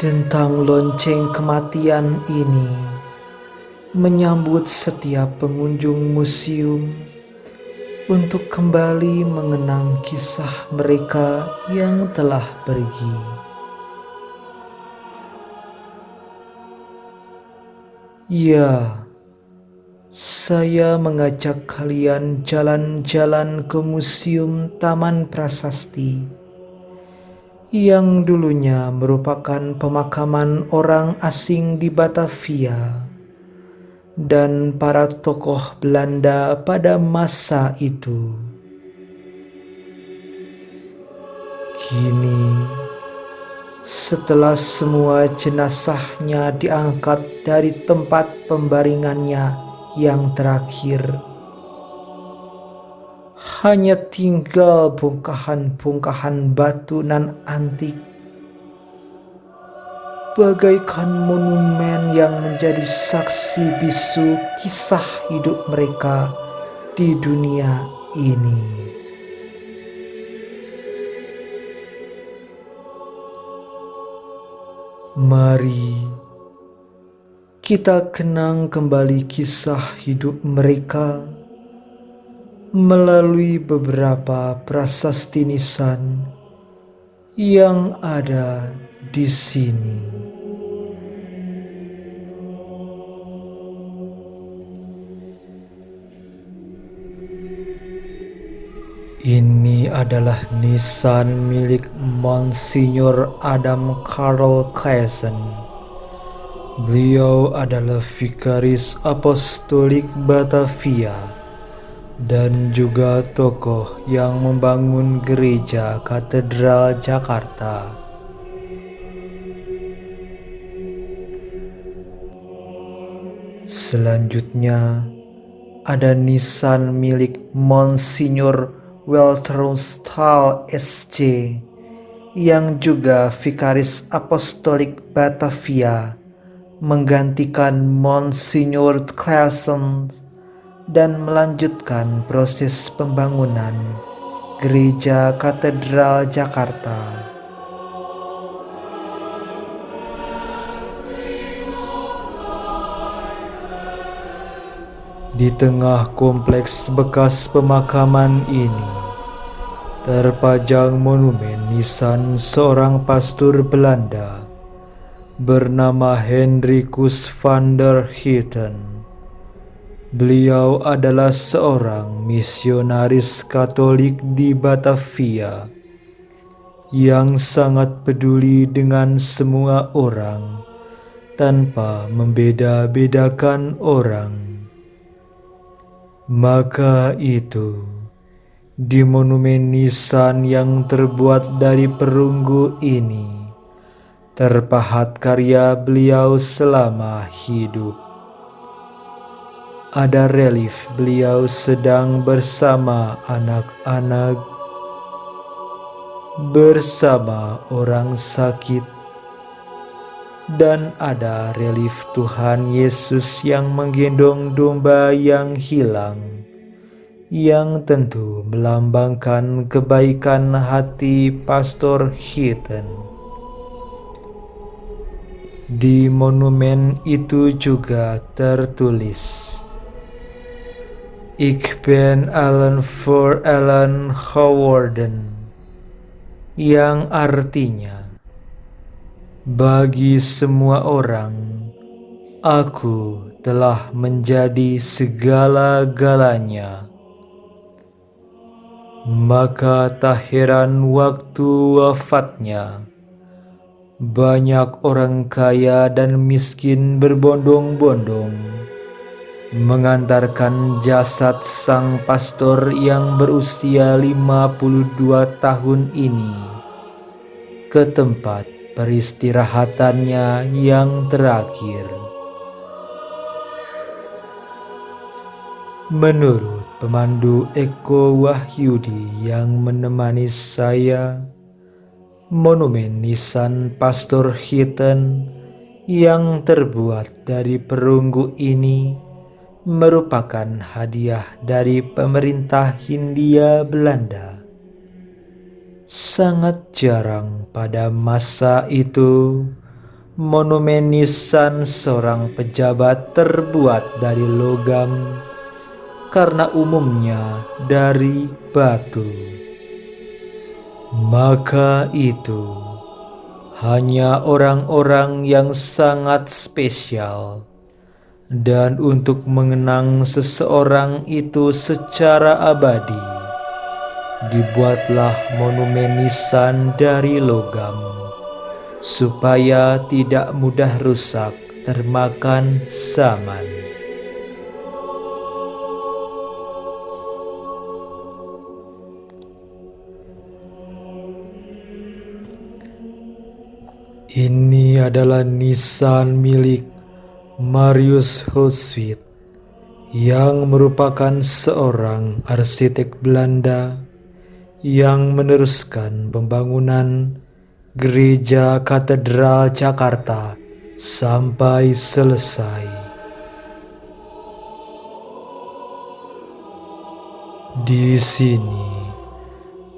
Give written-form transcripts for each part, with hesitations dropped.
Tentang lonceng kematian ini menyambut setiap pengunjung museum untuk kembali mengenang kisah mereka yang telah pergi. Ya, saya mengajak kalian jalan-jalan ke Museum Taman Prasasti yang dulunya merupakan pemakaman orang asing di Batavia dan para tokoh Belanda pada masa itu. Kini, setelah semua jenazahnya diangkat dari tempat pembaringannya yang terakhir, hanya tinggal bongkahan-bongkahan batu nan antik, bagaikan monumen yang menjadi saksi bisu kisah hidup mereka di dunia ini. Mari kita kenang kembali kisah hidup mereka melalui beberapa prasasti nisan yang ada di sini. Ini adalah nisan milik Monsignor Adam Karl Kaisen. Beliau adalah Vikaris Apostolik Batavia dan juga tokoh yang membangun gereja Katedral Jakarta. Selanjutnya ada nisan milik Monsignor Welterstahl SC yang juga Vikaris Apostolik Batavia menggantikan Monsignor Claassen dan melanjutkan proses pembangunan Gereja Katedral Jakarta. Di tengah kompleks bekas pemakaman ini, terpajang monumen nisan seorang pastor Belanda bernama Hendrikus van der Heijden. Beliau adalah seorang misionaris Katolik di Batavia yang sangat peduli dengan semua orang tanpa membeda-bedakan orang. Maka itu, di monumen nisan yang terbuat dari perunggu ini, terpahat karya beliau selama hidup. Ada relief beliau sedang bersama anak-anak, bersama orang sakit, dan ada relief Tuhan Yesus yang menggendong domba yang hilang, yang tentu melambangkan kebaikan hati Pastor Heijden. Di monumen itu juga tertulis, Ik ben allen voor allen geworden, yang artinya, bagi semua orang, aku telah menjadi segala-galanya. Maka tak heran waktu wafatnya, banyak orang kaya dan miskin berbondong-bondong mengantarkan jasad sang pastor yang berusia 52 tahun ini ke tempat peristirahatannya yang terakhir. Menurut pemandu Eko Wahyudi yang menemani saya, monumen nisan Pastor Heijden yang terbuat dari perunggu ini merupakan hadiah dari pemerintah Hindia Belanda. Sangat jarang pada masa itu Monumen nisan seorang pejabat terbuat dari logam karena umumnya dari batu. Maka itu hanya orang-orang yang sangat spesial, dan untuk mengenang seseorang itu secara abadi, dibuatlah monumen nisan dari logam, supaya tidak mudah rusak termakan zaman. Ini adalah nisan milik Marius Hulswit, yang merupakan seorang arsitek Belanda yang meneruskan pembangunan Gereja Katedral Jakarta sampai selesai. Di sini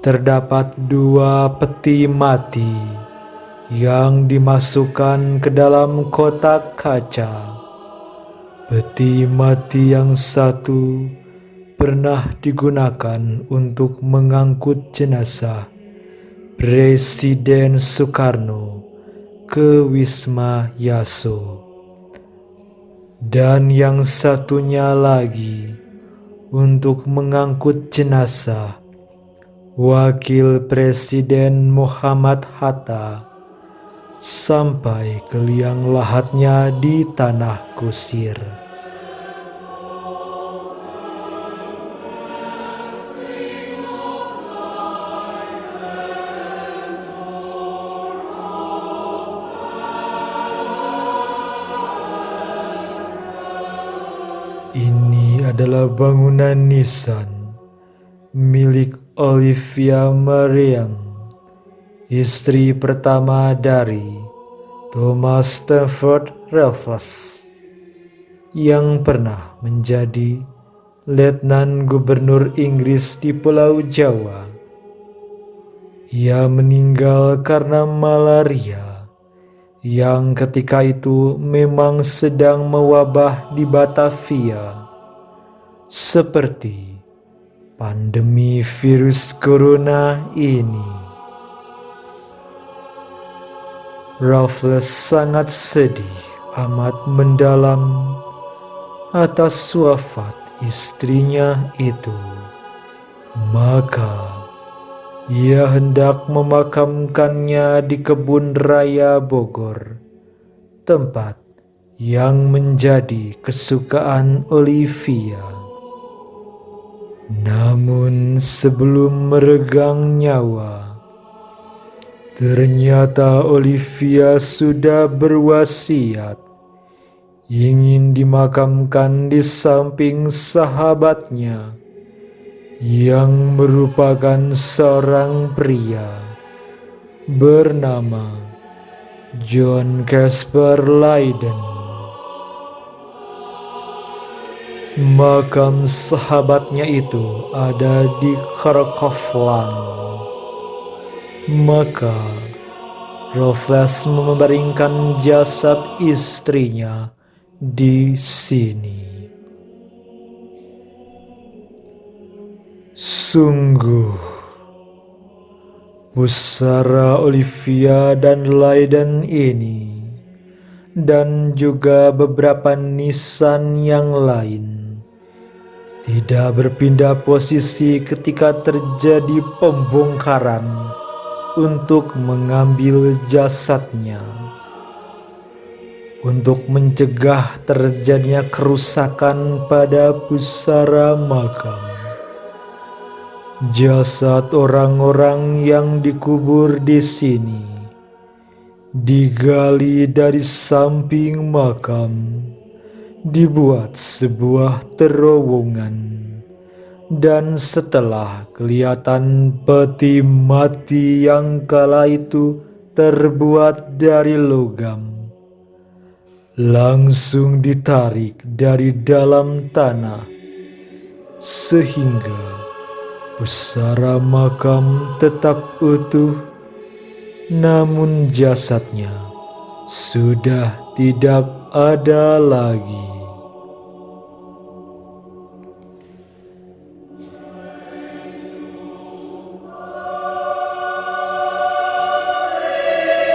terdapat 2 peti mati yang dimasukkan ke dalam kotak kaca. Peti mati yang satu pernah digunakan untuk mengangkut jenazah Presiden Soekarno ke Wisma Yaso, dan yang satunya lagi untuk mengangkut jenazah Wakil Presiden Muhammad Hatta sampai ke liang lahatnya di Tanah Kusir. Ini adalah bangunan nisan milik Olivia Mariam, istri pertama dari Thomas Stamford Raffles, yang pernah menjadi Letnan Gubernur Inggris di Pulau Jawa. Ia meninggal karena malaria yang ketika itu memang sedang mewabah di Batavia, seperti pandemi virus corona ini. Raffles sangat sedih amat mendalam atas wafat istrinya itu. Maka ia hendak memakamkannya di Kebun Raya Bogor, tempat yang menjadi kesukaan Olivia. Namun sebelum meregang nyawa, ternyata Olivia sudah berwasiat ingin dimakamkan di samping sahabatnya yang merupakan seorang pria bernama John Caspar Leyden. Makam sahabatnya itu ada di Kharkovland. Maka Raffles membaringkan jasad istrinya di sini. Sungguh, pusara Olivia dan Leyden ini, dan juga beberapa nisan yang lain, tidak berpindah posisi ketika terjadi pembongkaran untuk mengambil jasadnya. Untuk mencegah terjadinya kerusakan pada pusara makam, jasad orang-orang yang dikubur di sini digali dari samping makam, dibuat sebuah terowongan, dan setelah kelihatan peti mati yang kala itu terbuat dari logam, langsung ditarik dari dalam tanah, sehingga pusara makam tetap utuh, namun jasadnya sudah tidak ada lagi.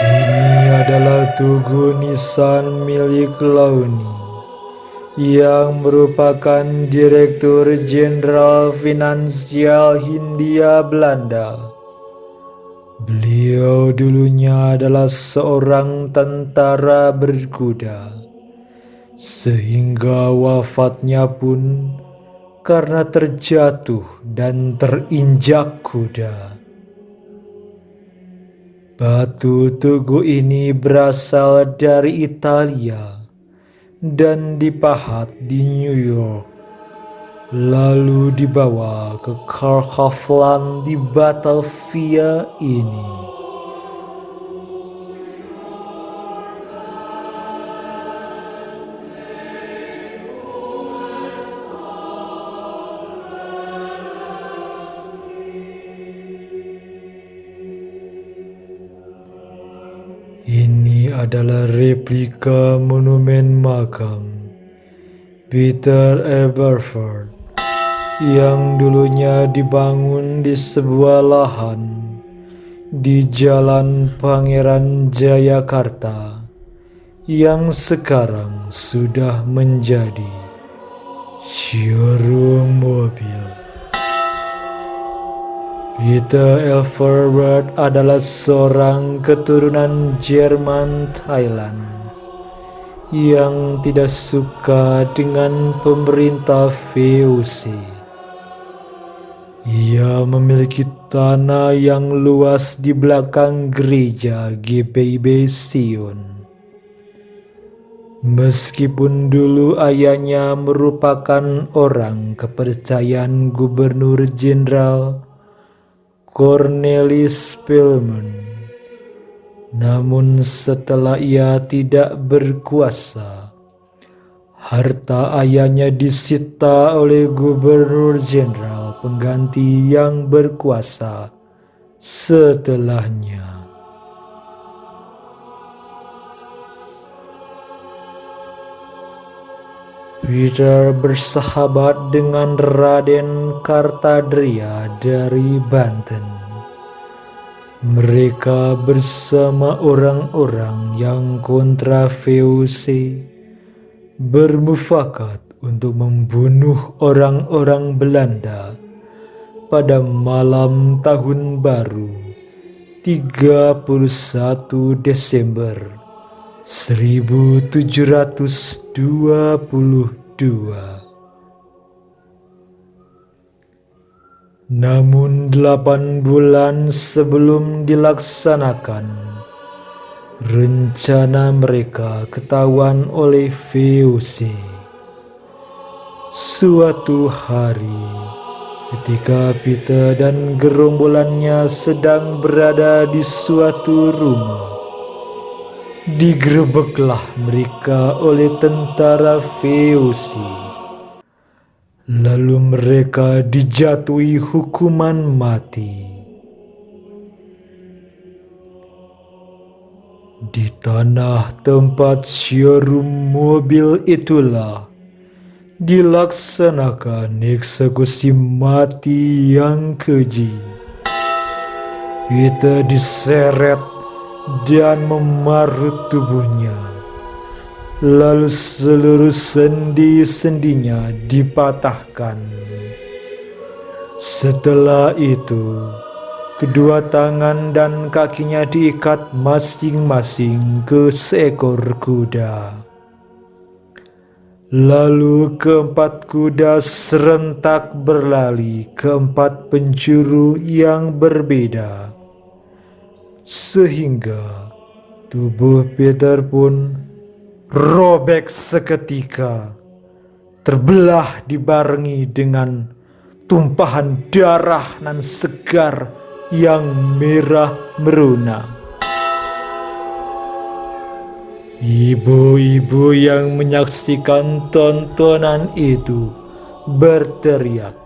Ini adalah tugu nisan milik Launi, yang merupakan Direktur Jenderal Finansial Hindia Belanda. Beliau dulunya adalah seorang tentara berkuda, sehingga wafatnya pun karena terjatuh dan terinjak kuda. Batu tugu ini berasal dari Italia dan dipahat di New York, lalu dibawa ke Kaufland di Batavia ini. Ini adalah replika monumen makam Peter Aberforth yang dulunya dibangun di sebuah lahan di Jalan Pangeran Jayakarta yang sekarang sudah menjadi showroom mobil. Peter Aberforth adalah seorang keturunan Jerman Thailand yang tidak suka dengan pemerintah VOC. Ia memiliki tanah yang luas di belakang gereja GPIB Sion. Meskipun dulu ayahnya merupakan orang kepercayaan Gubernur Jenderal Cornelis Pilman, namun setelah ia tidak berkuasa, harta ayahnya disita oleh Gubernur Jenderal pengganti yang berkuasa setelahnya. Peter bersahabat dengan Raden Kartadria dari Banten. Mereka bersama orang-orang yang kontra VOC bermufakat untuk membunuh orang-orang Belanda pada malam tahun baru 31 Desember 1722. Namun 8 bulan sebelum dilaksanakan, rencana mereka ketahuan oleh VOC. Suatu hari, ketika Peter dan gerombolannya sedang berada di suatu rumah, digerebeklah mereka oleh tentara VOC. Lalu mereka dijatuhi hukuman mati. Di tanah tempat showroom mobil itulah dilaksanakan eksekusi mati yang keji. Peter diseret dan memarut tubuhnya, lalu seluruh sendi-sendinya dipatahkan. Setelah itu, kedua tangan dan kakinya diikat masing-masing ke seekor kuda. Lalu keempat kuda serentak berlari ke 4 penjuru yang berbeda, sehingga tubuh Peter pun robek seketika, terbelah dibarengi dengan tumpahan darah nan segar yang merah meruna. Ibu-ibu yang menyaksikan tontonan itu berteriak,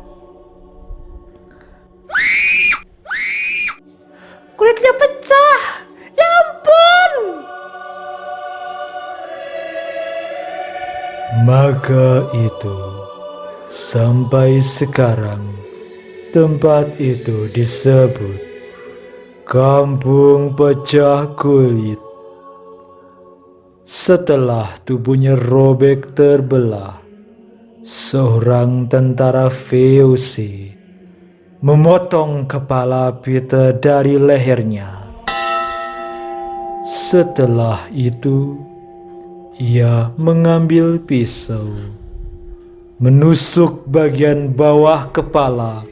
"Kulitnya pecah! Ya ampun!" Maka itu, sampai sekarang tempat itu disebut Kampung Pecah Kulit. Setelah tubuhnya robek terbelah, seorang tentara VOC memotong kepala Peter dari lehernya. Setelah itu, ia mengambil pisau, menusuk bagian bawah kepala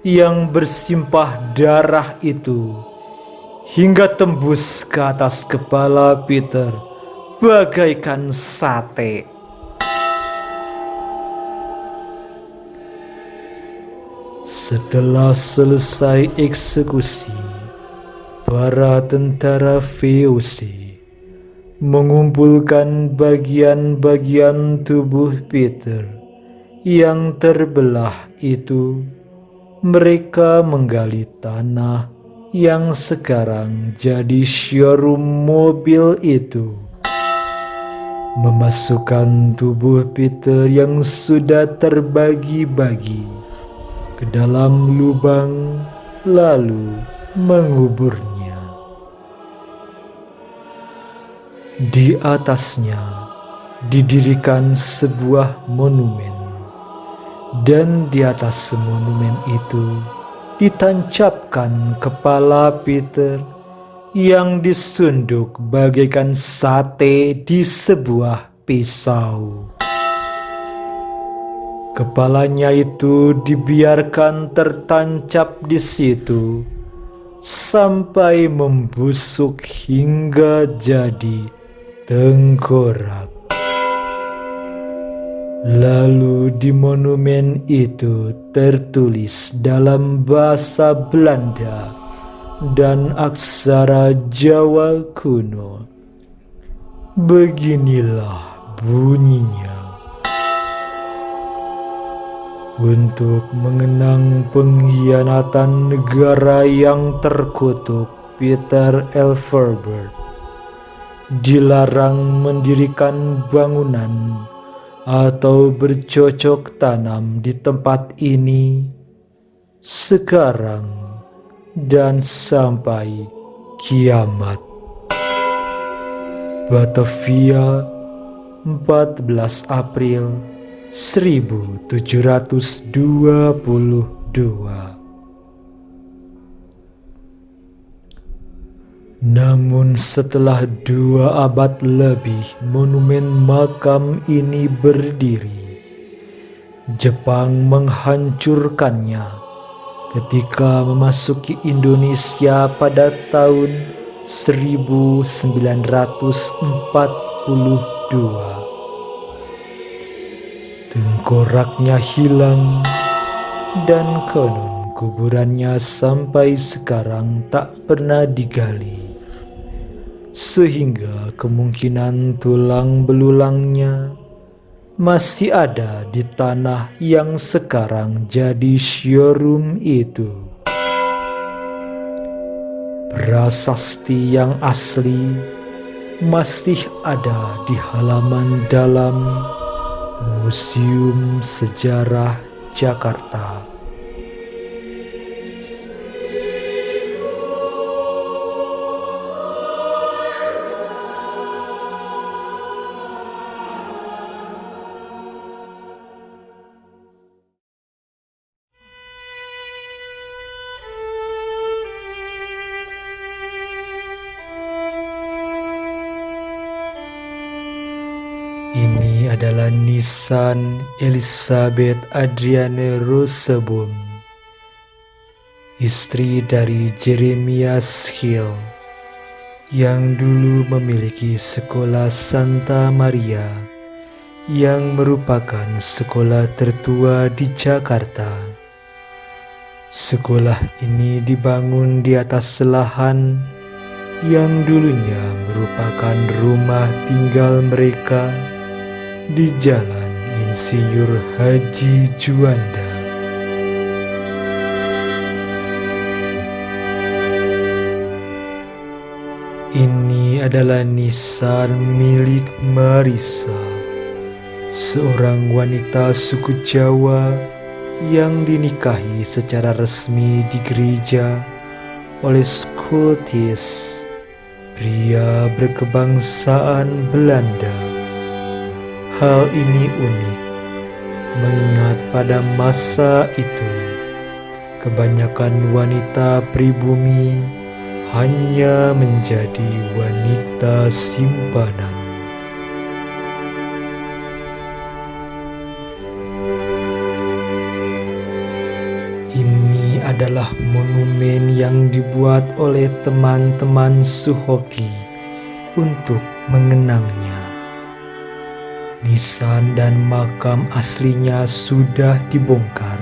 yang bersimpah darah itu hingga tembus ke atas kepala Peter bagaikan sate. Setelah selesai eksekusi, para tentara VOC mengumpulkan bagian-bagian tubuh Peter yang terbelah itu. Mereka menggali tanah yang sekarang jadi showroom mobil itu, memasukkan tubuh Peter yang sudah terbagi-bagi ke dalam lubang, lalu menguburnya. Di atasnya didirikan sebuah monumen, dan di atas monumen itu ditancapkan kepala Peter yang disunduk bagaikan sate di sebuah pisau. Kepalanya itu dibiarkan tertancap di situ sampai membusuk hingga jadi tengkorak. Lalu di monumen itu tertulis dalam bahasa Belanda dan aksara Jawa kuno. Beginilah bunyinya: untuk mengenang pengkhianatan negara yang terkutuk Peter Elphberg, dilarang mendirikan bangunan atau bercocok tanam di tempat ini sekarang dan sampai kiamat. Batavia, 14 April 1722. Namun setelah 2 abad lebih monumen makam ini berdiri, Jepang menghancurkannya ketika memasuki Indonesia pada tahun 1942. Tengkoraknya hilang dan konon kuburannya sampai sekarang tak pernah digali, sehingga kemungkinan tulang belulangnya masih ada di tanah yang sekarang jadi showroom itu. Prasasti yang asli masih ada di halaman dalam Museum Sejarah Jakarta. Ini adalah nisan Elizabeth Adrienne Rosenbaum, istri dari Jeremias Hill, yang dulu memiliki sekolah Santa Maria, yang merupakan sekolah tertua di Jakarta. Sekolah ini dibangun di atas lahan yang dulunya merupakan rumah tinggal mereka di Jalan Insinyur Haji Juanda. Ini adalah nisan milik Marisa, seorang wanita suku Jawa yang dinikahi secara resmi di gereja oleh Scottish, pria berkebangsaan Belanda. Hal ini unik, mengingat pada masa itu kebanyakan wanita pribumi hanya menjadi wanita simpanan. Ini adalah monumen yang dibuat oleh teman-teman Suhoki untuk mengenangnya. Nisan dan makam aslinya sudah dibongkar.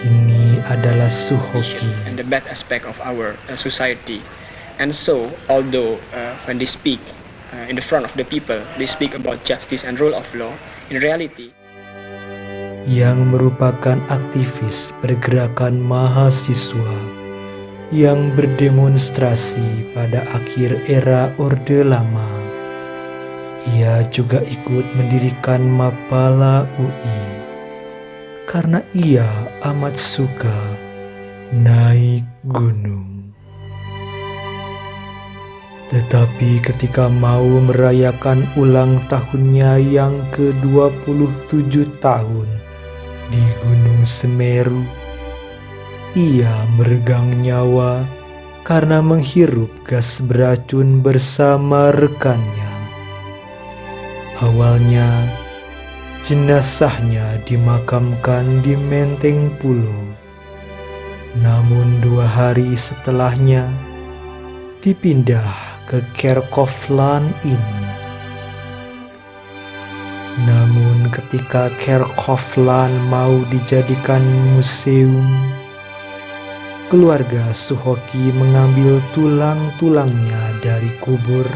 Ini adalah Suhoki. And the bad aspect of our society. And so, although when they speak in the front of the people, they speak about justice and rule of law, in reality, yang merupakan aktivis pergerakan mahasiswa yang berdemonstrasi pada akhir era Orde Lama. Ia juga ikut mendirikan Mapala UI karena ia amat suka naik gunung. Tetapi ketika mau merayakan ulang tahunnya yang ke-27 tahun di Gunung Semeru, ia meregang nyawa karena menghirup gas beracun bersama rekannya. Awalnya, jenazahnya dimakamkan di Menteng Pulo. Namun 2 hari setelahnya, dipindah ke Kerkhoffland ini. Namun ketika Kerkhoffland mau dijadikan museum, keluarga Suhoki mengambil tulang-tulangnya dari kubur,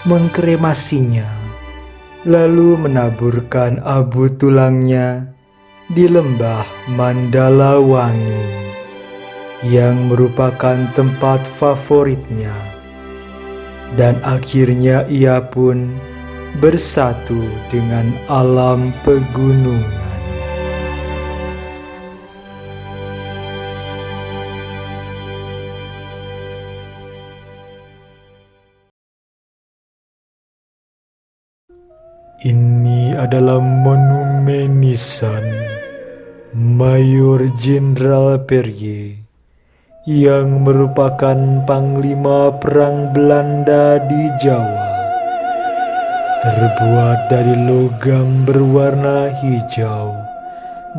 mengkremasinya, lalu menaburkan abu tulangnya di lembah Mandalawangi yang merupakan tempat favoritnya, dan akhirnya ia pun bersatu dengan alam pegunungan. Ini adalah monumen nisan Mayor Jenderal Perrier yang merupakan panglima perang Belanda di Jawa. Terbuat dari logam berwarna hijau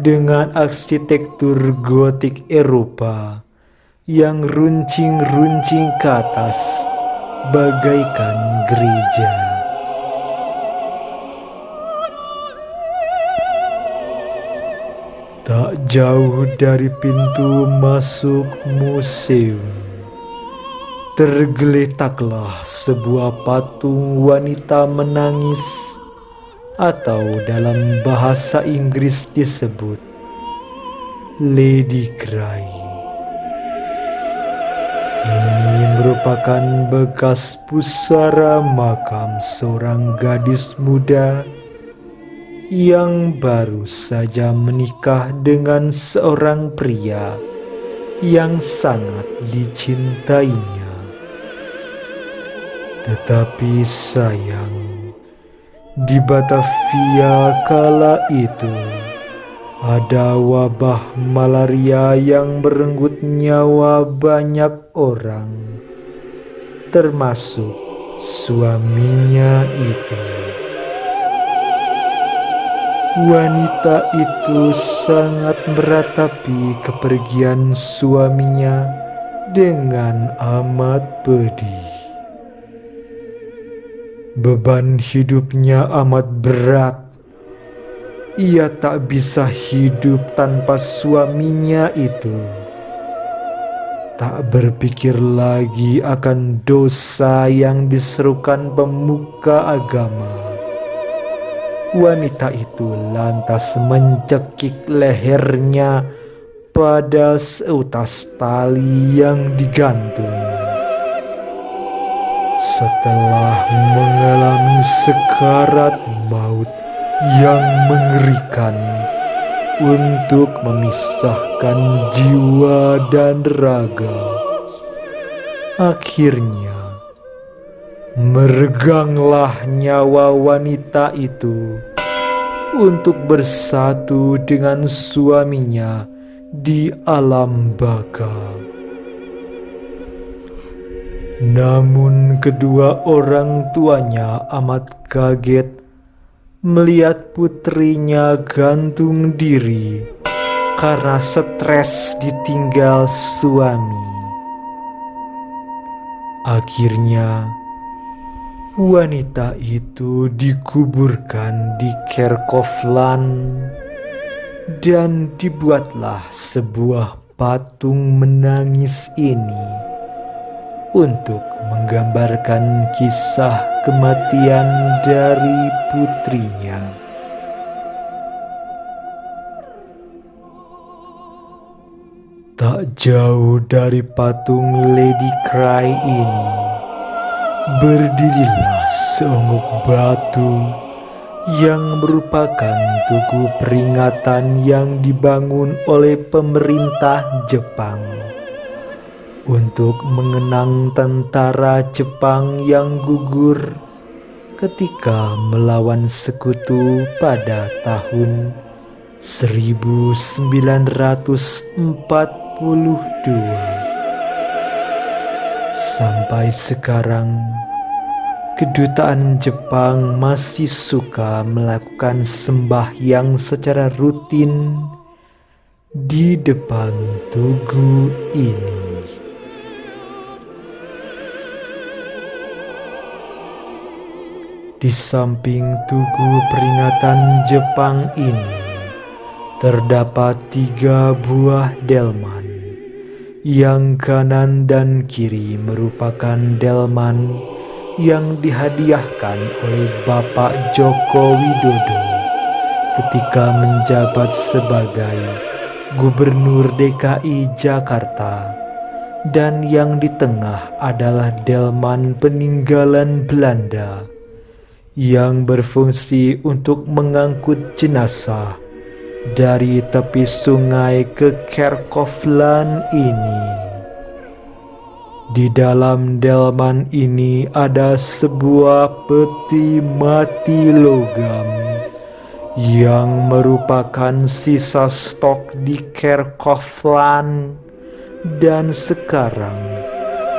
dengan arsitektur gotik Eropa yang runcing-runcing ke atas bagaikan gereja. Tak jauh dari pintu masuk museum, tergeletaklah sebuah patung wanita menangis, atau dalam bahasa Inggris disebut Lady Cry. Ini merupakan bekas pusara makam seorang gadis muda yang baru saja menikah dengan seorang pria yang sangat dicintainya. Tetapi sayang, di Batavia kala itu ada wabah malaria yang merenggut nyawa banyak orang, termasuk suaminya itu. Wanita itu sangat meratapi kepergian suaminya dengan amat pedih. Beban hidupnya amat berat. Ia tak bisa hidup tanpa suaminya itu. Tak berpikir lagi akan dosa yang diserukan pemuka agama. Wanita itu lantas mencekik lehernya pada seutas tali yang digantung. setelah mengalami sekarat maut yang mengerikan untuk memisahkan jiwa dan raga. Akhirnya, mereganglah nyawa wanita itu untuk bersatu dengan suaminya di alam baka. Namun kedua orang tuanya amat kaget melihat putrinya gantung diri karena stres ditinggal suami. Akhirnya, wanita itu dikuburkan di Kerkhoffland dan dibuatlah sebuah patung menangis ini untuk menggambarkan kisah kematian dari putrinya. Tak jauh dari patung Lady Cry ini, berdirilah seonggok batu yang merupakan tugu peringatan yang dibangun oleh pemerintah Jepang untuk mengenang tentara Jepang yang gugur ketika melawan sekutu pada tahun 1942. Sampai sekarang, kedutaan Jepang masih suka melakukan sembahyang secara rutin di depan tugu ini. Di samping tugu peringatan Jepang ini, terdapat 3 buah delman. Yang kanan dan kiri merupakan delman yang dihadiahkan oleh Bapak Joko Widodo ketika menjabat sebagai Gubernur DKI Jakarta, dan yang di tengah adalah delman peninggalan Belanda yang berfungsi untuk mengangkut jenazah dari tepi sungai ke Kerkhoffland ini. Di dalam delman ini ada sebuah peti mati logam yang merupakan sisa stok di Kerkhoffland dan sekarang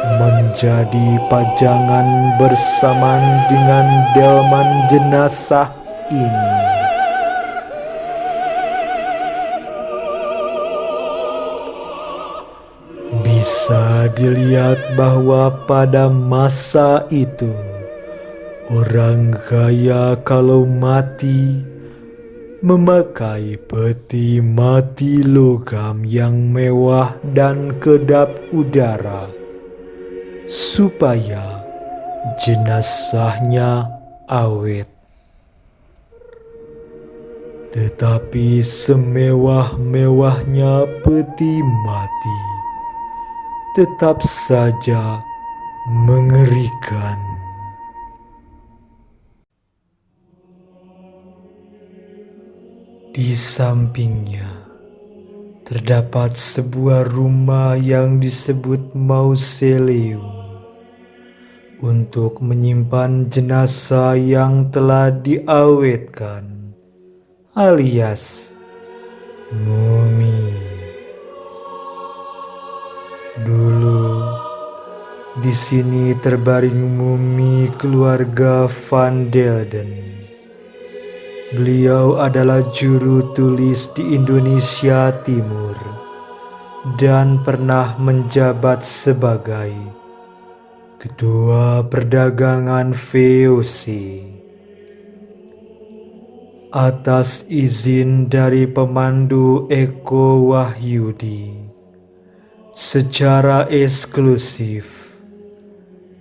menjadi pajangan bersamaan dengan delman jenazah ini. Bisa dilihat bahwa pada masa itu, orang kaya kalau mati memakai peti mati logam yang mewah dan kedap udara supaya jenazahnya awet. Tetapi semewah-mewahnya peti mati, tetap saja mengerikan. Di sampingnya terdapat sebuah rumah yang disebut mausoleum untuk menyimpan jenazah yang telah diawetkan, alias mumi. Dulu di sini terbaring mumi keluarga Van Delden. Beliau adalah juru tulis di Indonesia Timur dan pernah menjabat sebagai Ketua Perdagangan VOC. Atas izin dari pemandu Eko Wahyudi, secara eksklusif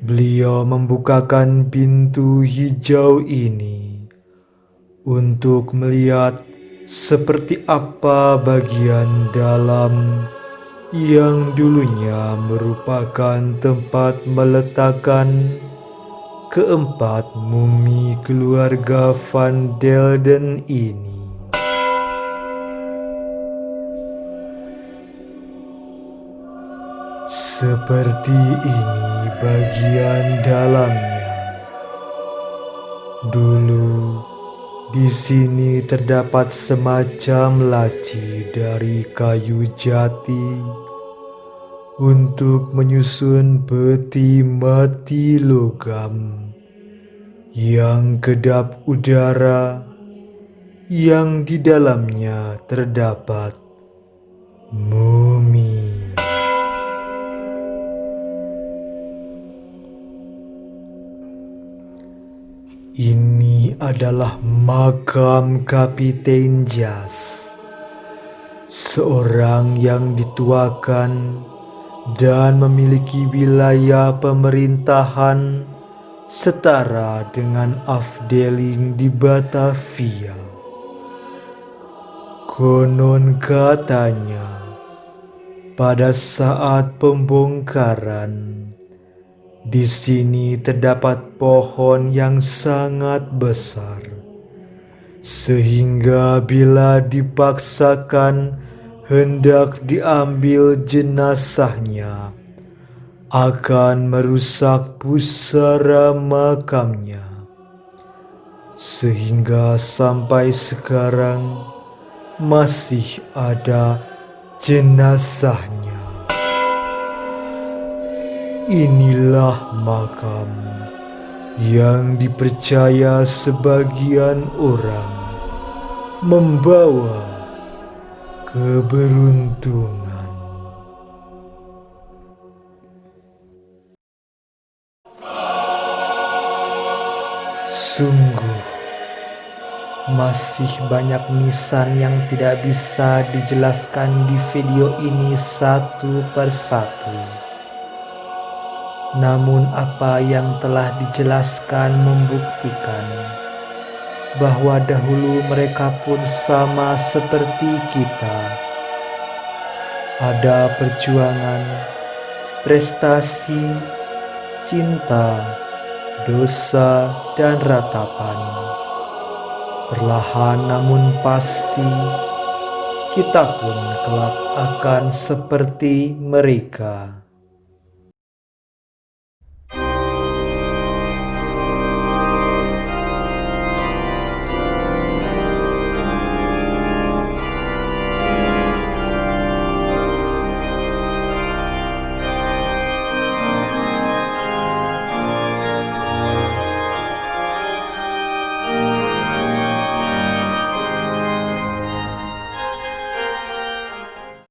beliau membukakan pintu hijau ini untuk melihat seperti apa bagian dalam yang dulunya merupakan tempat meletakkan keempat mumi keluarga Van Delden ini. Seperti ini bagian dalamnya. Dulu di sini terdapat semacam laci dari kayu jati untuk menyusun peti mati logam yang kedap udara yang di dalamnya terdapat mumi. Ini adalah makam Kapiten Jas, seorang yang dituakan dan memiliki wilayah pemerintahan setara dengan Afdeling di Batavia. Konon katanya, pada saat pembongkaran, di sini terdapat pohon yang sangat besar, sehingga bila dipaksakan hendak diambil jenazahnya, akan merusak pusara makamnya. Sehingga sampai sekarang masih ada jenazahnya. Inilah makam yang dipercaya sebagian orang membawa keberuntungan. Sungguh, masih banyak nisan yang tidak bisa dijelaskan di video ini satu persatu. Namun apa yang telah dijelaskan membuktikan bahwa dahulu mereka pun sama seperti kita. Ada perjuangan, prestasi, cinta, dosa, dan ratapan. Perlahan namun pasti, kita pun kelak akan seperti mereka.